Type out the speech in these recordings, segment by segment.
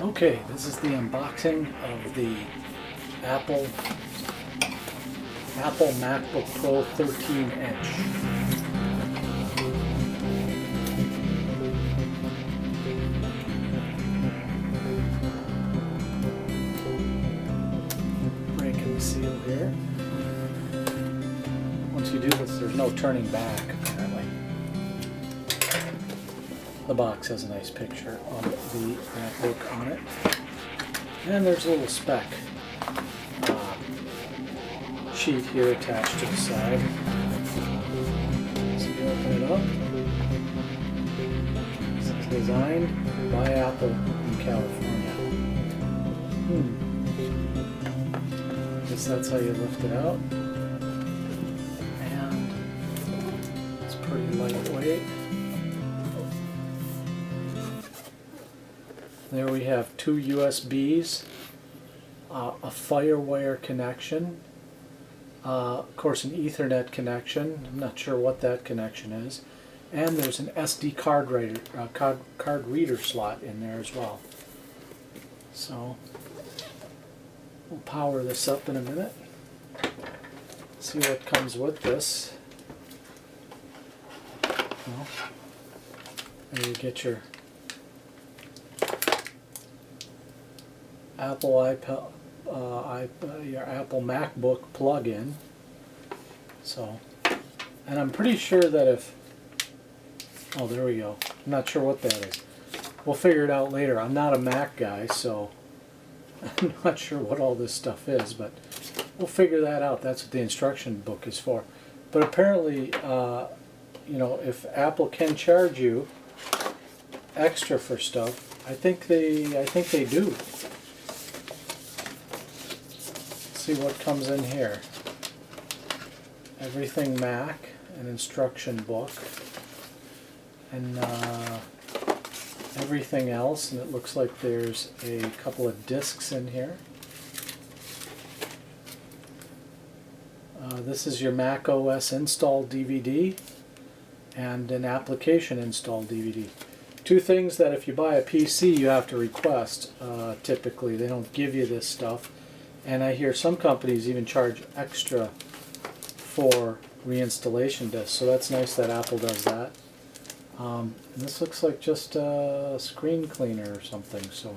Okay, this is the unboxing of the Apple MacBook Pro 13-inch. Breaking the seal here. Once you do this, there's no turning back, apparently. The box has a nice picture of the MacBook on it. And there's a little spec sheet here attached to the side. So you open it up. This is designed by Apple in California. Guess that's how you lift it out. And it's pretty lightweight. There we have two USBs, a FireWire connection, of course an Ethernet connection. I'm not sure what that connection is, and there's an SD card reader slot in there as well. So we'll power this up in a minute. See what comes with this. Well, there you get your your Apple MacBook plug-in. So, and I'm pretty sure that if, oh, there we go. I'm not sure what that is. We'll figure it out later. I'm not a Mac guy, so I'm not sure what all this stuff is, but we'll figure that out. That's what the instruction book is for. But apparently, you know, if Apple can charge you extra for stuff, I think they do. See what comes in here. Everything Mac, an instruction book, and everything else, and it looks like there's a couple of discs in here. This is your Mac OS install DVD and an application install DVD. Two things that if you buy a PC you have to request. Typically they don't give you this stuff. And I hear some companies even charge extra for reinstallation discs, so that's nice that Apple does that. And this looks like just a screen cleaner or something, so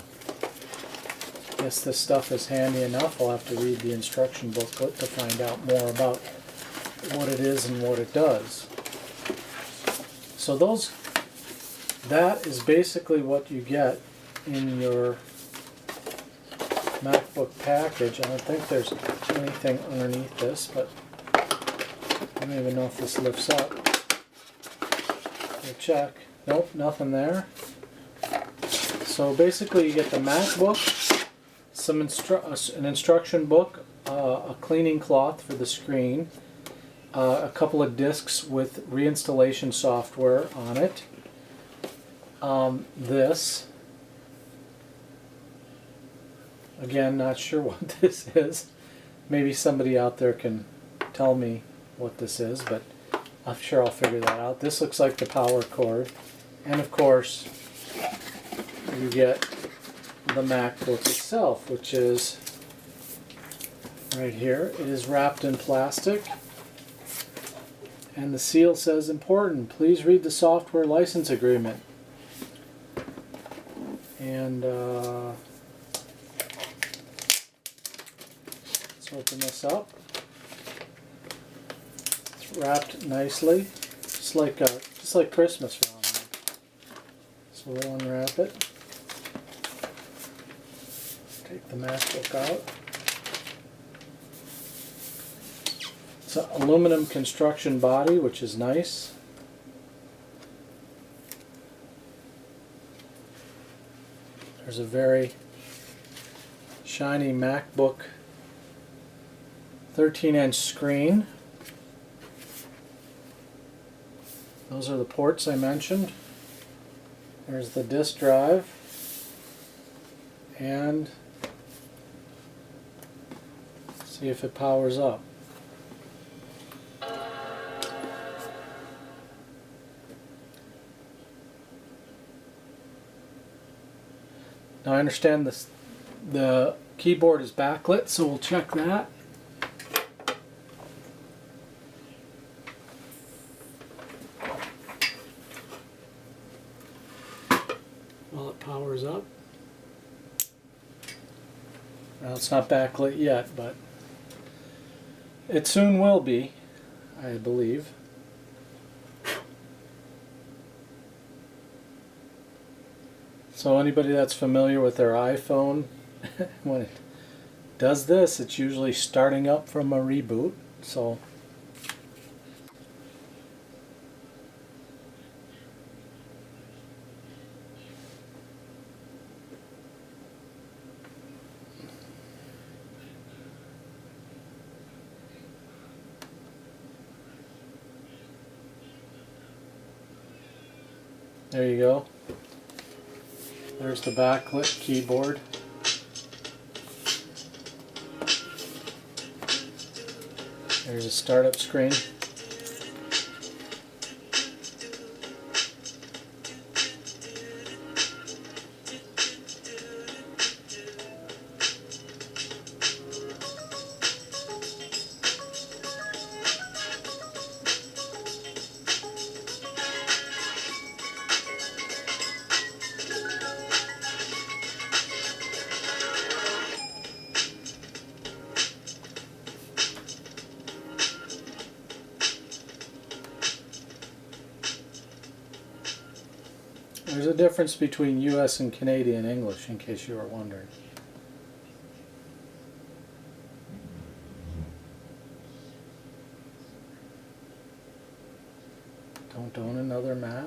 I guess this stuff is handy enough. I'll have to read the instruction booklet to find out more about what it is and what it does. So that is basically what you get in your MacBook package. I don't think there's anything underneath this, but I don't even know if this lifts up. We'll check. Nope, nothing there. So basically you get the MacBook, an instruction book, a cleaning cloth for the screen, a couple of discs with reinstallation software on it, this. Again, not sure what this is. Maybe somebody out there can tell me what this is, but I'm sure I'll figure that out. This looks like the power cord. And of course, you get the MacBook itself, which is right here. It is wrapped in plastic. And the seal says, "Important, please read the software license agreement." And let's open this up. It's wrapped nicely, just like Christmas around here. So we'll unwrap it. Take the MacBook out. It's an aluminum construction body, which is nice. There's a very shiny MacBook 13-inch screen. Those are the ports I mentioned. There's the disk drive, and see if it powers up. Now I understand this, the keyboard is backlit, so we'll check that. While it powers up. Well, it's not backlit yet, but it soon will be, I believe. So anybody that's familiar with their iPhone, when it does this, it's usually starting up from a reboot. So there you go. There's the backlit keyboard. There's a startup screen. There's a difference between US and Canadian English, in case you were wondering. Don't own another Mac.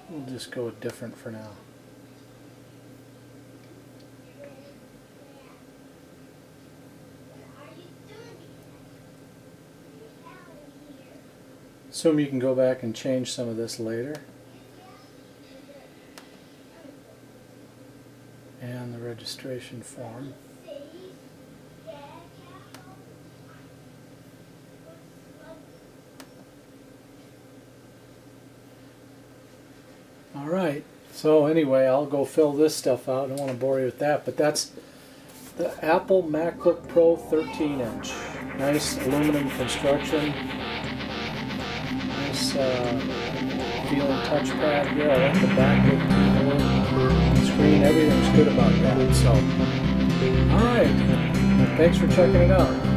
We'll just go with different for now. Assume you can go back and change some of this later. And the registration form. Alright, so anyway, I'll go fill this stuff out. I don't want to bore you with that, but that's the Apple MacBook Pro 13-inch. Nice aluminum construction. Nice feeling touchpad here. I like the backlit keyboard, screen, everything's good about that. So, alright, thanks for checking it out.